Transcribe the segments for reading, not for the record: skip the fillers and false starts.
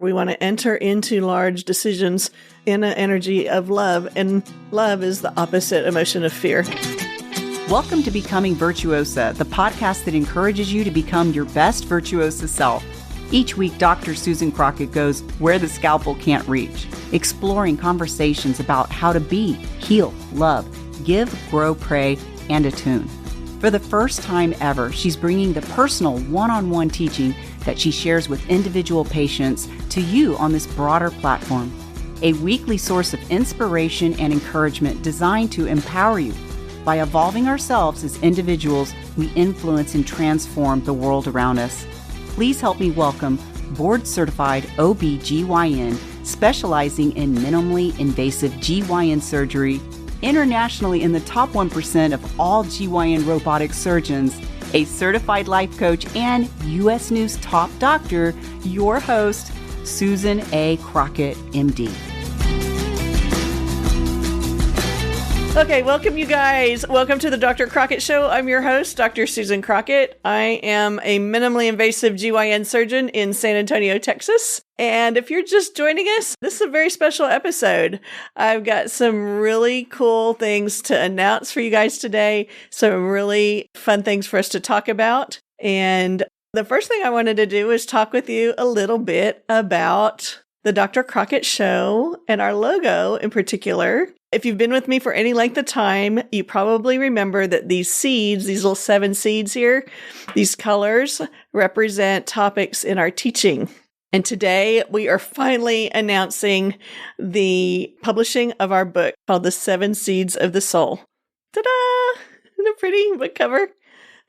We want to enter into large decisions in an energy of love, and love is the opposite emotion of fear. Welcome to Becoming Virtuosa, the podcast that encourages you to become your best virtuosa self. Each week, Dr. Susan Crockett goes where the scalpel can't reach, exploring conversations about how to be, heal, love, give, grow, pray, and attune. For the first time ever, she's bringing the personal one-on-one teaching that she shares with individual patients to you on this broader platform. A weekly source of inspiration and encouragement designed to empower you. By evolving ourselves as individuals, we influence and transform the world around us. Please help me welcome board-certified OB-GYN specializing in minimally invasive GYN surgery, internationally in the top 1% of all GYN robotic surgeons, a certified life coach, and U.S. News top doctor, your host, Susan A. Crockett, MD. Okay, welcome you guys. Welcome to the Dr. Crockett Show. I'm your host, Dr. Susan Crockett. I am a minimally invasive GYN surgeon in San Antonio, Texas. And if you're just joining us, this is a very special episode. I've got some really cool things to announce for you guys today. Some really fun things for us to talk about. And the first thing I wanted to do is talk with you a little bit about the Dr. Crockett Show and our logo in particular. If you've been with me for any length of time, you probably remember that these seeds, these little 7 seeds here, these colors represent topics in our teaching. And today we are finally announcing the publishing of our book called The 7 Seeds of the Soul. Ta-da! Isn't it pretty book cover?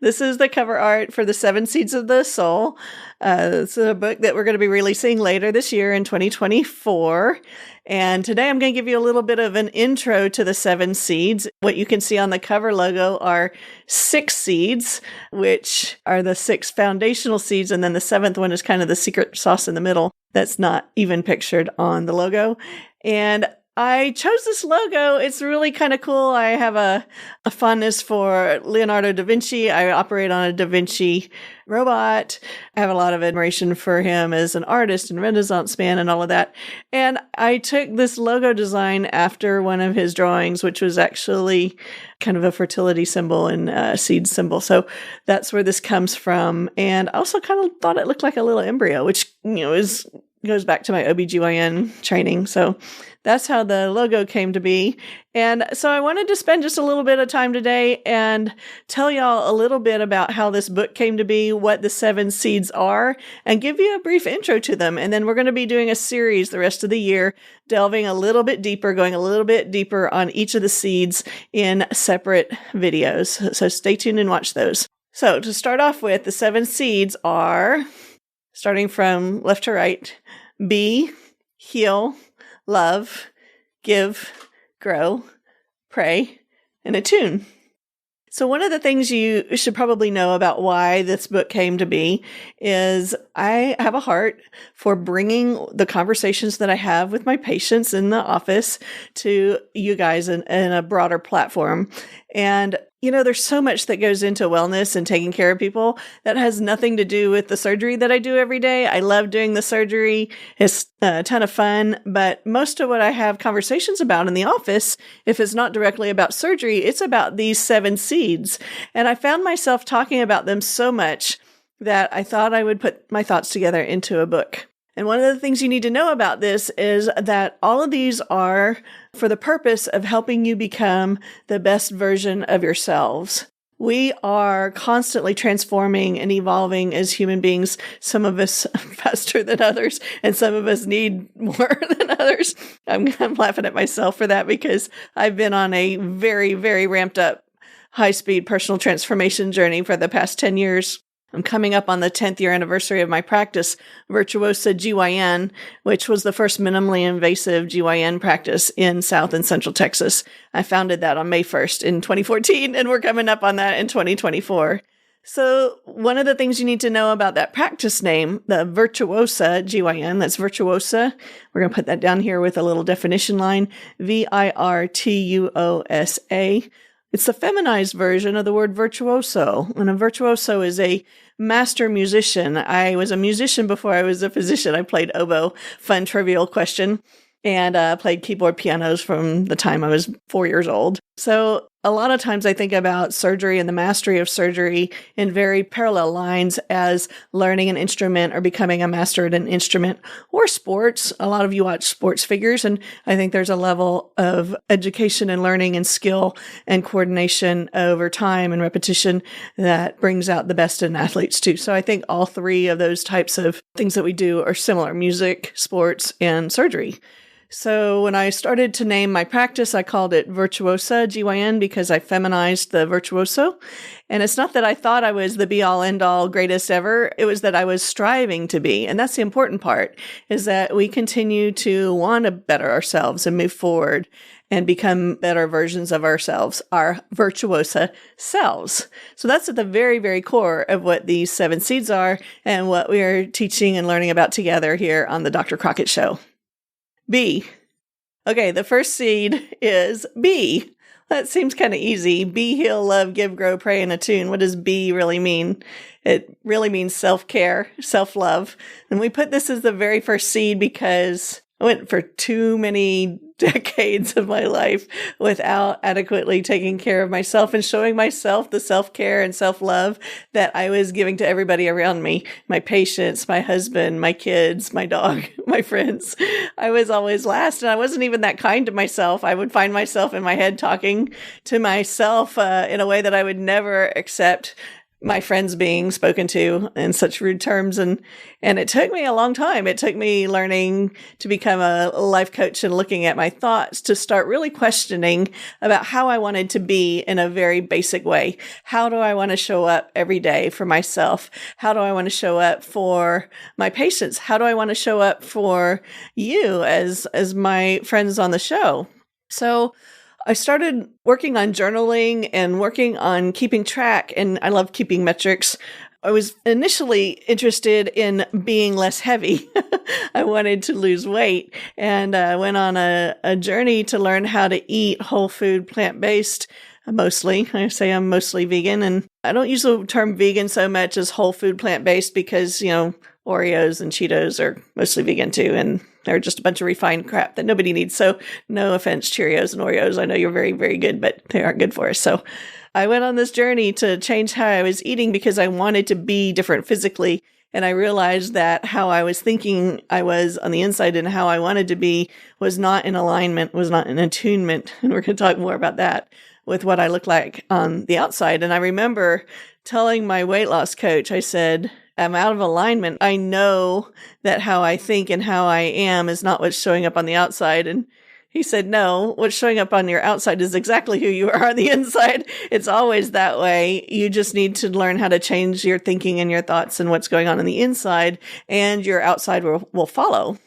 This is the cover art for The 7 Seeds of the Soul. It's a book that we're going to be releasing later this year in 2024. And today I'm going to give you a little bit of an intro to the 7 seeds. What you can see on the cover logo are 6 seeds, which are the 6 foundational seeds. And then the 7th one is kind of the secret sauce in the middle that's not even pictured on the logo. And I chose this logo. It's really kind of cool. I have a fondness for Leonardo da Vinci. I operate on a da Vinci robot. I have a lot of admiration for him as an artist and Renaissance man and all of that. And I took this logo design after one of his drawings, which was actually kind of a fertility symbol and a seed symbol. So that's where this comes from. And I also kind of thought it looked like a little embryo, which, goes back to my OB-GYN training. So that's how the logo came to be. And so I wanted to spend just a little bit of time today and tell y'all a little bit about how this book came to be, what the 7 seeds are, and give you a brief intro to them. And then we're going to be doing a series the rest of the year, delving a little bit deeper, going a little bit deeper on each of the seeds in separate videos. So stay tuned and watch those. So to start off with, the 7 seeds are, starting from left to right, be, heal, love, give, grow, pray, and attune. So one of the things you should probably know about why this book came to be is I have a heart for bringing the conversations that I have with my patients in the office to you guys in a broader platform. And there's so much that goes into wellness and taking care of people that has nothing to do with the surgery that I do every day. I love doing the surgery. It's a ton of fun, but most of what I have conversations about in the office, if it's not directly about surgery, it's about these 7 seeds. And I found myself talking about them so much that I thought I would put my thoughts together into a book. And one of the things you need to know about this is that all of these are for the purpose of helping you become the best version of yourselves. We are constantly transforming and evolving as human beings, some of us faster than others, and some of us need more than others. I'm laughing at myself for that because I've been on a very, very ramped up high-speed personal transformation journey for the past 10 years. I'm coming up on the 10th year anniversary of my practice, Virtuosa GYN, which was the first minimally invasive GYN practice in South and Central Texas. I founded that on May 1st in 2014, and we're coming up on that in 2024. So one of the things you need to know about that practice name, the Virtuosa GYN, that's Virtuosa. We're going to put that down here with a little definition line, Virtuosa. It's the feminized version of the word virtuoso. And a virtuoso is a master musician. I was a musician before I was a physician. I played oboe, fun trivial question, and played keyboard pianos from the time I was 4 years old. So a lot of times I think about surgery and the mastery of surgery in very parallel lines as learning an instrument or becoming a master at an instrument, or sports. A lot of you watch sports figures, and I think there's a level of education and learning and skill and coordination over time and repetition that brings out the best in athletes too. So I think all three of those types of things that we do are similar: music, sports, and surgery. So when I started to name my practice, I called it Virtuosa, GYN, because I feminized the virtuoso. And it's not that I thought I was the be-all, end-all, greatest ever. It was that I was striving to be. And that's the important part, is that we continue to want to better ourselves and move forward and become better versions of ourselves, our virtuosa selves. So that's at the very, very core of what these 7 seeds are and what we are teaching and learning about together here on the Dr. Crockett Show. B. Okay, the first seed is B. That seems kind of easy. Be, heal, love, give, grow, pray, and attune. What does B really mean? It really means self-care, self-love. And we put this as the very first seed because I went for too many decades of my life without adequately taking care of myself and showing myself the self-care and self-love that I was giving to everybody around me. My patients, my husband, my kids, my dog, my friends. I was always last, and I wasn't even that kind to myself. I would find myself in my head talking to myself in a way that I would never accept my friends being spoken to in such rude terms. And it took me a long time. It took me learning to become a life coach and looking at my thoughts to start really questioning about how I wanted to be in a very basic way. How do I want to show up every day for myself? How do I want to show up for my patients? How do I want to show up for you as my friends on the show? So I started working on journaling and working on keeping track, and I love keeping metrics. I was initially interested in being less heavy. I wanted to lose weight, and went on a journey to learn how to eat whole food, plant-based, mostly. I say I'm mostly vegan, and I don't use the term vegan so much as whole food, plant-based because, Oreos and Cheetos are mostly vegan too, and they're just a bunch of refined crap that nobody needs. So no offense, Cheerios and Oreos. I know you're very, very good, but they aren't good for us. So I went on this journey to change how I was eating because I wanted to be different physically. And I realized that how I was thinking I was on the inside and how I wanted to be was not in alignment, was not in attunement. And we're going to talk more about that with what I look like on the outside. And I remember telling my weight loss coach, I said, I'm out of alignment. I know that how I think and how I am is not what's showing up on the outside. And he said, no, what's showing up on your outside is exactly who you are on the inside. It's always that way. You just need to learn how to change your thinking and your thoughts and what's going on the inside, and your outside will follow.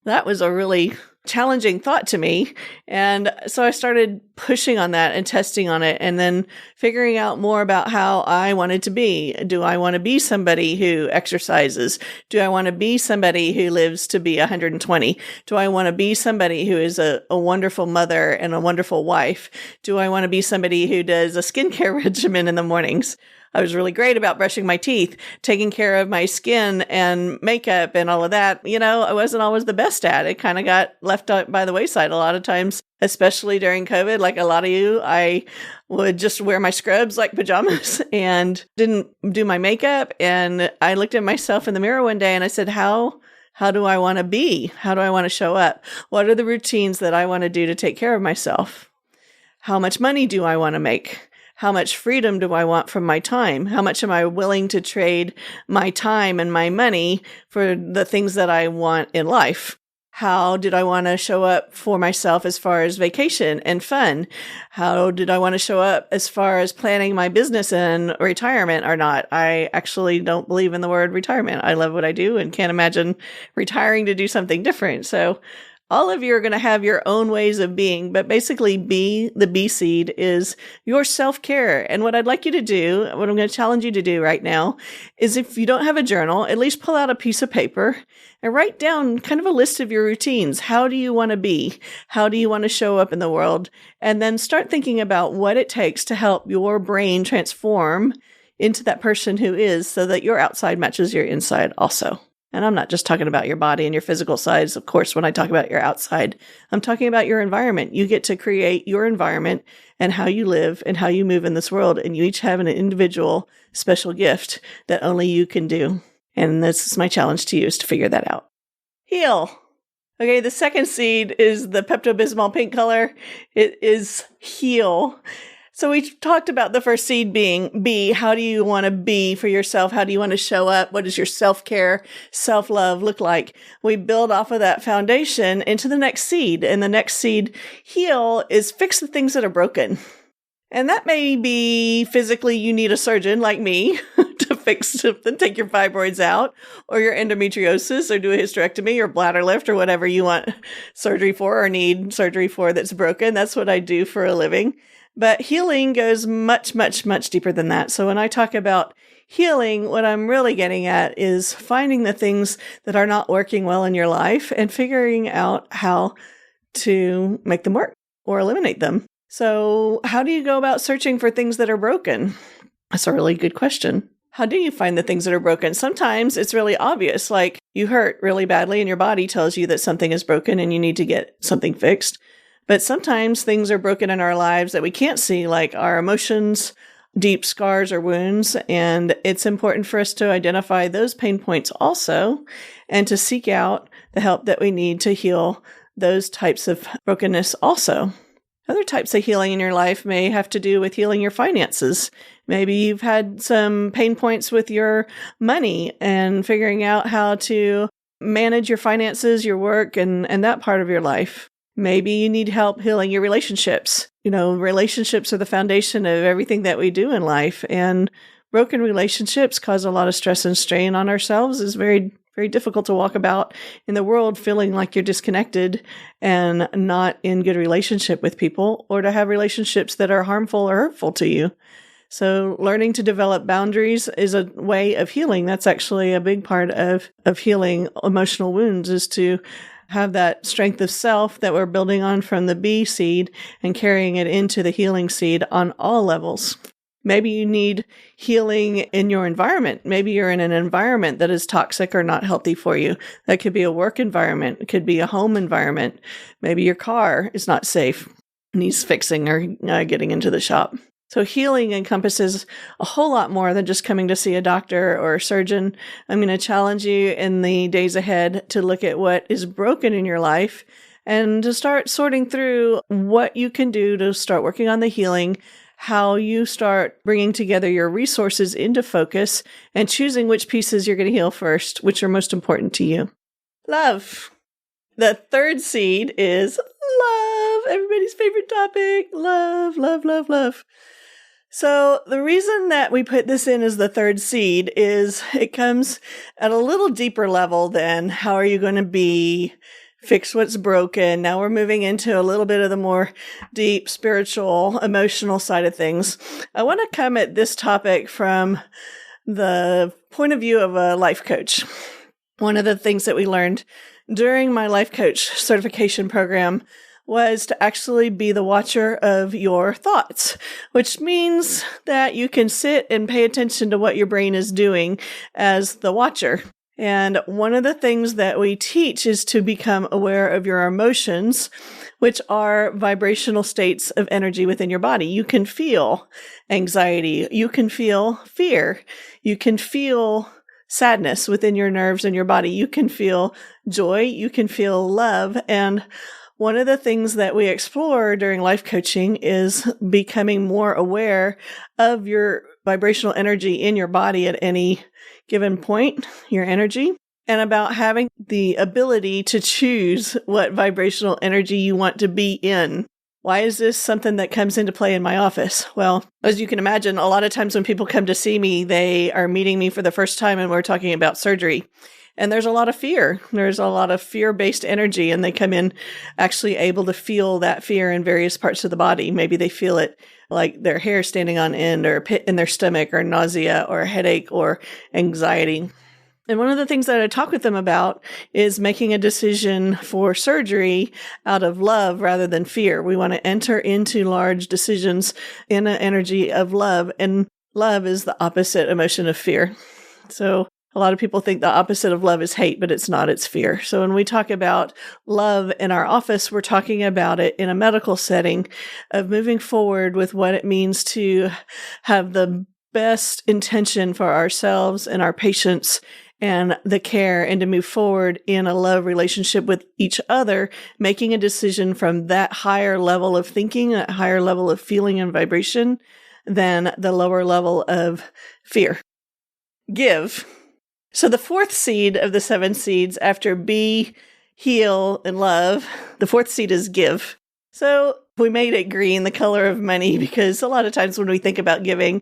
That was a really challenging thought to me. And so I started pushing on that and testing on it, and then figuring out more about how I wanted to be. Do I want to be somebody who exercises? Do I want to be somebody who lives to be 120? Do I want to be somebody who is a wonderful mother and a wonderful wife? Do I want to be somebody who does a skincare regimen in the mornings? I was really great about brushing my teeth, taking care of my skin and makeup and all of that. I wasn't always the best at it. Kind of got left out by the wayside a lot of times, especially during COVID. Like a lot of you, I would just wear my scrubs like pajamas and didn't do my makeup. And I looked at myself in the mirror one day and I said, how do I want to be? How do I want to show up? What are the routines that I want to do to take care of myself? How much money do I want to make? How much freedom do I want from my time? How much am I willing to trade my time and my money for the things that I want in life? How did I want to show up for myself as far as vacation and fun? How did I want to show up as far as planning my business and retirement or not? I actually don't believe in the word retirement. I love what I do and can't imagine retiring to do something different. So All of you are going to have your own ways of being, but basically the B seed is your self-care. And what I'd like you to do, what I'm going to challenge you to do right now, is if you don't have a journal, at least pull out a piece of paper and write down kind of a list of your routines. How do you want to be? How do you want to show up in the world? And then start thinking about what it takes to help your brain transform into that person who is, so that your outside matches your inside also. And I'm not just talking about your body and your physical sides. Of course, when I talk about your outside, I'm talking about your environment. You get to create your environment and how you live and how you move in this world. And you each have an individual special gift that only you can do. And this is my challenge to you, is to figure that out. Heal. Okay, the second seed is the Pepto-Bismol pink color. It is heal. So we talked about the first seed being be. How do you want to be for yourself? How do you want to show up? What does your self-care, self-love look like? We build off of that foundation into the next seed. And the next seed, heal, is fix the things that are broken. And that may be physically you need a surgeon like me to fix something, take your fibroids out, or your endometriosis, or do a hysterectomy or bladder lift, or whatever you want surgery for or need surgery for that's broken. That's what I do for a living. But healing goes much, much, much deeper than that. So when I talk about healing, what I'm really getting at is finding the things that are not working well in your life and figuring out how to make them work or eliminate them. So how do you go about searching for things that are broken? That's a really good question. How do you find the things that are broken? Sometimes it's really obvious, like you hurt really badly and your body tells you that something is broken and you need to get something fixed. But sometimes things are broken in our lives that we can't see, like our emotions, deep scars or wounds. And it's important for us to identify those pain points also, and to seek out the help that we need to heal those types of brokenness also. Other types of healing in your life may have to do with healing your finances. Maybe you've had some pain points with your money and figuring out how to manage your finances, your work, and that part of your life. Maybe you need help healing your relationships. You know, relationships are the foundation of everything that we do in life. And broken relationships cause a lot of stress and strain on ourselves. It's very, very difficult to walk about in the world feeling like you're disconnected and not in good relationship with people, or to have relationships that are harmful or hurtful to you. So learning to develop boundaries is a way of healing. That's actually a big part of healing emotional wounds, is to have that strength of self that we're building on from the B seed and carrying it into the healing seed on all levels. Maybe you need healing in your environment. Maybe you're in an environment that is toxic or not healthy for you. That could be a work environment. It could be a home environment. Maybe your car is not safe, needs fixing or getting into the shop. So healing encompasses a whole lot more than just coming to see a doctor or a surgeon. I'm going to challenge you in the days ahead to look at what is broken in your life and to start sorting through what you can do to start working on the healing, how you start bringing together your resources into focus and choosing which pieces you're going to heal first, which are most important to you. Love. The third seed is love. Everybody's favorite topic. Love, love, love, love. So the reason that we put this in as the third seed is it comes at a little deeper level than how are you going to be, fix what's broken. Now we're moving into a little bit of the more deep spiritual, emotional side of things. I want to come at this topic from the point of view of a life coach. One of the things that we learned during my life coach certification program was to actually be the watcher of your thoughts, which means that you can sit and pay attention to what your brain is doing as the watcher. And one of the things that we teach is to become aware of your emotions, which are vibrational states of energy within your body. You can feel anxiety. You can feel fear. You can feel sadness within your nerves and your body. You can feel joy. You can feel love. And one of the things that we explore during life coaching is becoming more aware of your vibrational energy in your body at any given point, your energy, and about having the ability to choose what vibrational energy you want to be in. Why is this something that comes into play in my office? Well, as you can imagine, a lot of times when people come to see me, they are meeting me for the first time and we're talking about surgery. And there's a lot of fear. There's a lot of fear-based energy, and they come in actually able to feel that fear in various parts of the body. Maybe they feel it like their hair standing on end, or a pit in their stomach, or nausea, or a headache, or anxiety. And one of the things that I talk with them about is making a decision for surgery out of love rather than fear. We want to enter into large decisions in an energy of love, and love is the opposite emotion of fear. So a lot of people think the opposite of love is hate, but it's not, it's fear. So when we talk about love in our office, we're talking about it in a medical setting of moving forward with what it means to have the best intention for ourselves and our patients and the care, and to move forward in a love relationship with each other, making a decision from that higher level of thinking, a higher level of feeling and vibration than the lower level of fear. Give. So the fourth seed of the 7 seeds after be, heal, and love, the fourth seed is give. So we made it green, the color of money, because a lot of times when we think about giving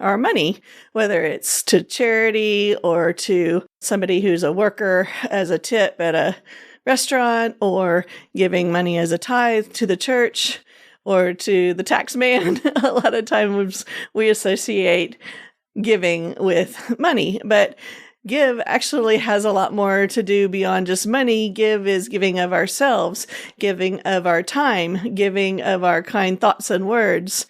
our money, whether it's to charity or to somebody who's a worker as a tip at a restaurant, or giving money as a tithe to the church or to the tax man. A lot of times we associate giving with money, but give actually has a lot more to do beyond just money. Give is giving of ourselves, giving of our time, giving of our kind thoughts and words,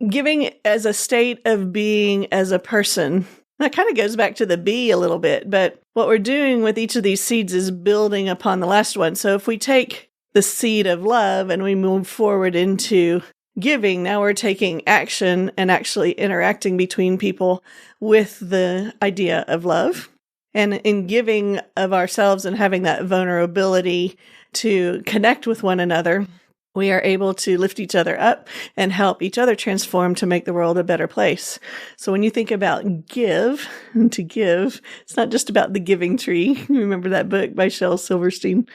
giving as a state of being as a person. That kind of goes back to the be a little bit, but what we're doing with each of these seeds is building upon the last one. So if we take the seed of love and we move forward into giving, now we're taking action and actually interacting between people with the idea of love. And in giving of ourselves and having that vulnerability to connect with one another, we are able to lift each other up and help each other transform to make the world a better place. So when you think about give, to give, it's not just about the giving tree. Remember that book by Shel Silverstein,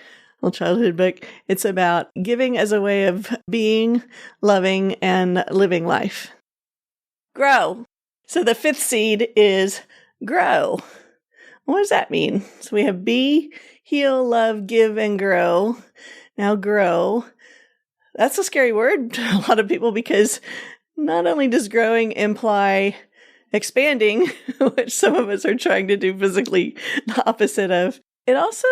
old childhood book? It's about giving as a way of being, loving, and living life. Grow. So the 5th seed is grow. What does that mean? So we have be, heal, love, give, and grow. Now grow. That's a scary word to a lot of people, because not only does growing imply expanding, which some of us are trying to do physically the opposite of, it also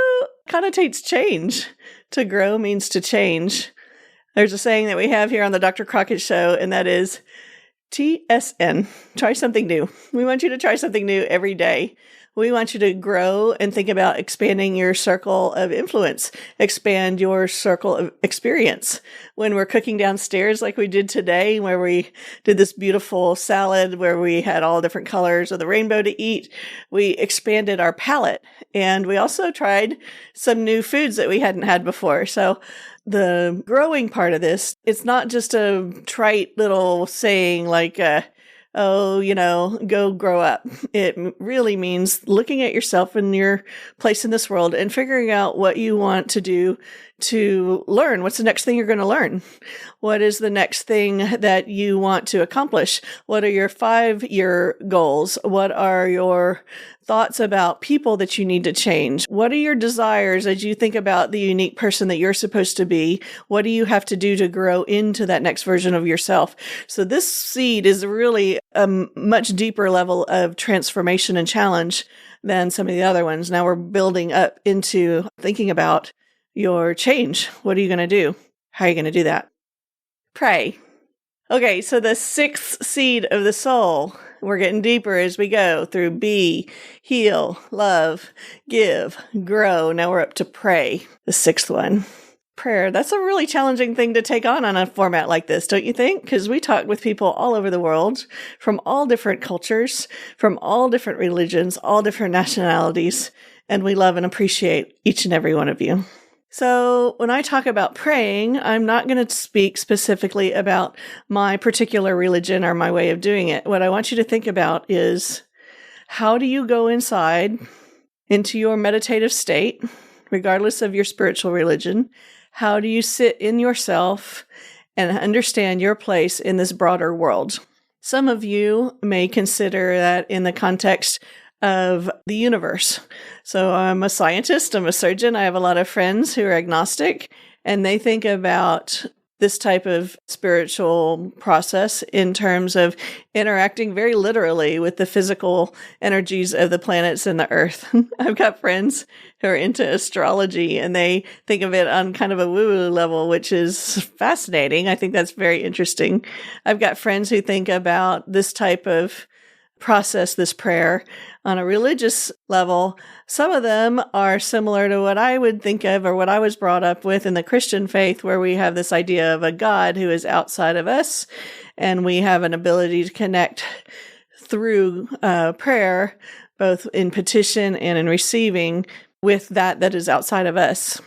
connotates change. To grow means to change. There's a saying that we have here on the Dr. Crockett Show, and that is TSN. Try something new. We want you to try something new every day. We want you to grow and think about expanding your circle of influence, expand your circle of experience. When we're cooking downstairs like we did today, where we did this beautiful salad where we had all different colors of the rainbow to eat, we expanded our palate. And we also tried some new foods that we hadn't had before. So the growing part of this, it's not just a trite little saying like, go grow up. It really means looking at yourself and your place in this world and figuring out what you want to do to learn. What's the next thing you're going to learn? What is the next thing that you want to accomplish? What are your 5-year goals? What are your thoughts about people that you need to change? What are your desires as you think about the unique person that you're supposed to be? What do you have to do to grow into that next version of yourself? So this seed is really a much deeper level of transformation and challenge than some of the other ones. Now we're building up into thinking about your change. What are you going to do? How are you going to do that? Pray. Okay, so the 6th seed of the soul, we're getting deeper as we go through be, heal, love, give, grow. Now we're up to pray, the 6th one. Prayer, that's a really challenging thing to take on a format like this, don't you think? Because we talk with people all over the world, from all different cultures, from all different religions, all different nationalities, and we love and appreciate each and every one of you. So when I talk about praying, I'm not going to speak specifically about my particular religion or my way of doing it. What I want you to think about is, how do you go inside into your meditative state, regardless of your spiritual religion? How do you sit in yourself and understand your place in this broader world? Some of you may consider that in the context of the universe. So I'm a scientist, I'm a surgeon. I have a lot of friends who are agnostic, and they think about this type of spiritual process in terms of interacting very literally with the physical energies of the planets and the earth. I've got friends who are into astrology, and they think of it on kind of a woo-woo level, which is fascinating. I think that's very interesting. I've got friends who think about this type of process, this prayer, on a religious level. Some of them are similar to what I would think of or what I was brought up with in the Christian faith, where we have this idea of a God who is outside of us, and we have an ability to connect through prayer, both in petition and in receiving, with that is outside of us.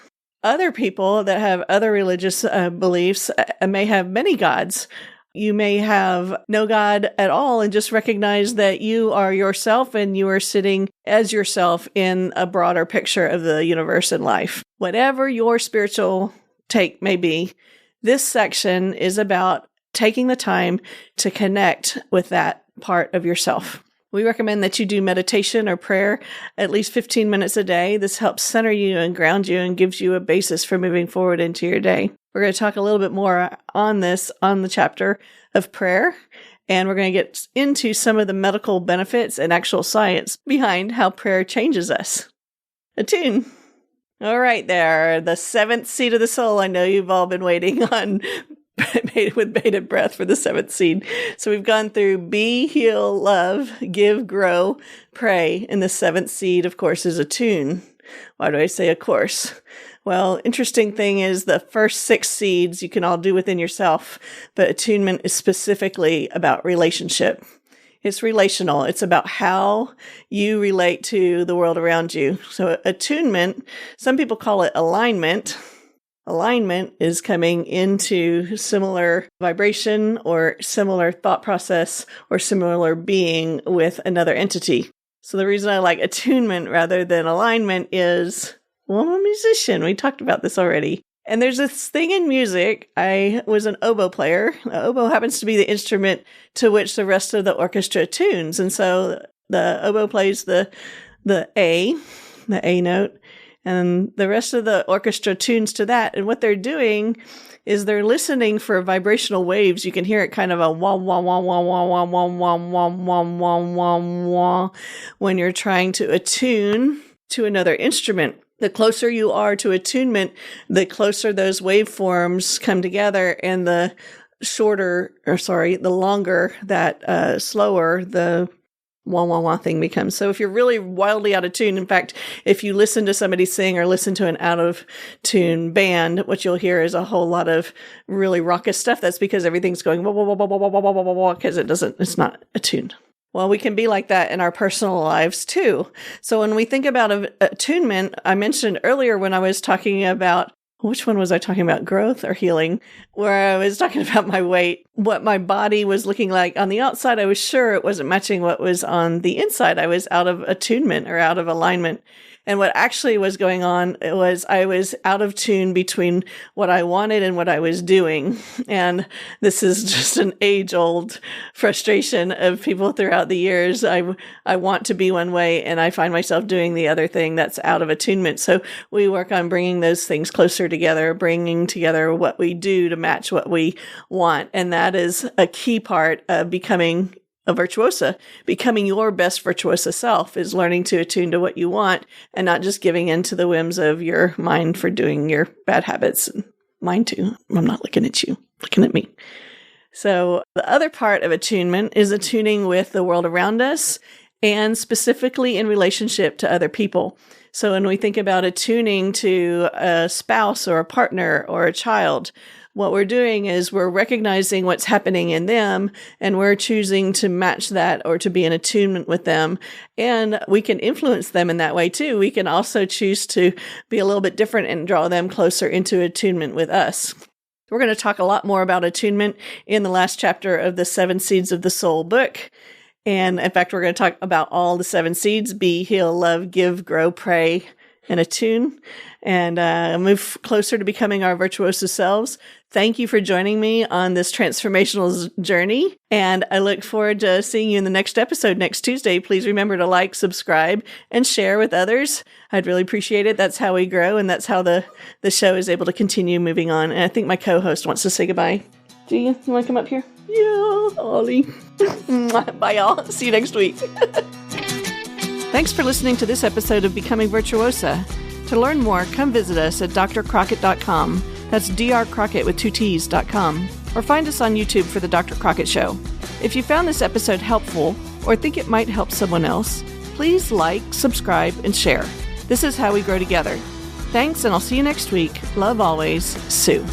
Other people that have other religious beliefs may have many gods. You may have no God at all and just recognize that you are yourself and you are sitting as yourself in a broader picture of the universe and life. Whatever your spiritual take may be, this section is about taking the time to connect with that part of yourself. We recommend that you do meditation or prayer at least 15 minutes a day. This helps center you and ground you and gives you a basis for moving forward into your day. We're going to talk a little bit more on this on the chapter of prayer, and we're going to get into some of the medical benefits and actual science behind how prayer changes us. Attune. All right there, the seventh seed of the soul. I know you've all been waiting on with bated breath for the seventh seed. So we've gone through be, heal, love, give, grow, pray. And the seventh seed, of course, is attune. Why do I say of course? Well, interesting thing is the first 6 seeds you can all do within yourself, but attunement is specifically about relationship. It's relational. It's about how you relate to the world around you. So attunement, some people call it alignment. Alignment is coming into similar vibration or similar thought process or similar being with another entity. So the reason I like attunement rather than alignment is, well, I'm a musician. We talked about this already. And there's this thing in music. I was an oboe player. The oboe happens to be the instrument to which the rest of the orchestra tunes. And so the oboe plays the A note, and the rest of the orchestra tunes to that. And what they're doing is they're listening for vibrational waves. You can hear it kind of a wah, wah, wah, wah, wah, wah, wah, wah, wah, wah, wah, wah, wah, when you're trying to attune to another instrument. The closer you are to attunement, the closer those waveforms come together, and the longer that slower the wah, wah, wah thing becomes. So if you're really wildly out of tune, in fact, if you listen to somebody sing or listen to an out of tune band, what you'll hear is a whole lot of really raucous stuff. That's because everything's going wah, wah, wah, wah, wah, wah, wah, wah, wah, wah, because it's not attuned. Well, we can be like that in our personal lives too. So when we think about attunement, I mentioned earlier when I was talking about, which one was I talking about? Growth or healing? Where I was talking about my weight, what my body was looking like on the outside. I was sure it wasn't matching what was on the inside. I was out of attunement or out of alignment. And what actually was going on was I was out of tune between what I wanted and what I was doing. And this is just an age-old frustration of people throughout the years. I want to be one way, and I find myself doing the other thing that's out of attunement. So we work on bringing those things closer together, bringing together what we do to match what we want. And that is a key part of becoming a virtuosa. Becoming your best virtuosa self is learning to attune to what you want and not just giving in to the whims of your mind for doing your bad habits. Mine too. I'm not looking at you, looking at me. So the other part of attunement is attuning with the world around us and specifically in relationship to other people. So when we think about attuning to a spouse or a partner or a child, what we're doing is we're recognizing what's happening in them, and we're choosing to match that or to be in attunement with them. And we can influence them in that way too. We can also choose to be a little bit different and draw them closer into attunement with us. We're going to talk a lot more about attunement in the last chapter of the 7 Seeds of the Soul book. And in fact, we're going to talk about all the 7 seeds: be, heal, love, give, grow, pray, and attune and move closer to becoming our virtuoso selves. Thank you for joining me on this transformational journey, and I look forward to seeing you in the next episode next Tuesday. Please remember to like, subscribe, and share with others. I'd really appreciate it. That's how we grow, and that's how the show is able to continue moving on. And I think my co-host wants to say goodbye. Do you? You want to come up here? Yeah, Ollie. Bye, y'all. See you next week. Thanks for listening to this episode of Becoming Virtuosa. To learn more, come visit us at drcrockett.com. That's drcrockett with 2 T's.com. Or find us on YouTube for The Dr. Crockett Show. If you found this episode helpful or think it might help someone else, please like, subscribe, and share. This is how we grow together. Thanks, and I'll see you next week. Love always, Sue.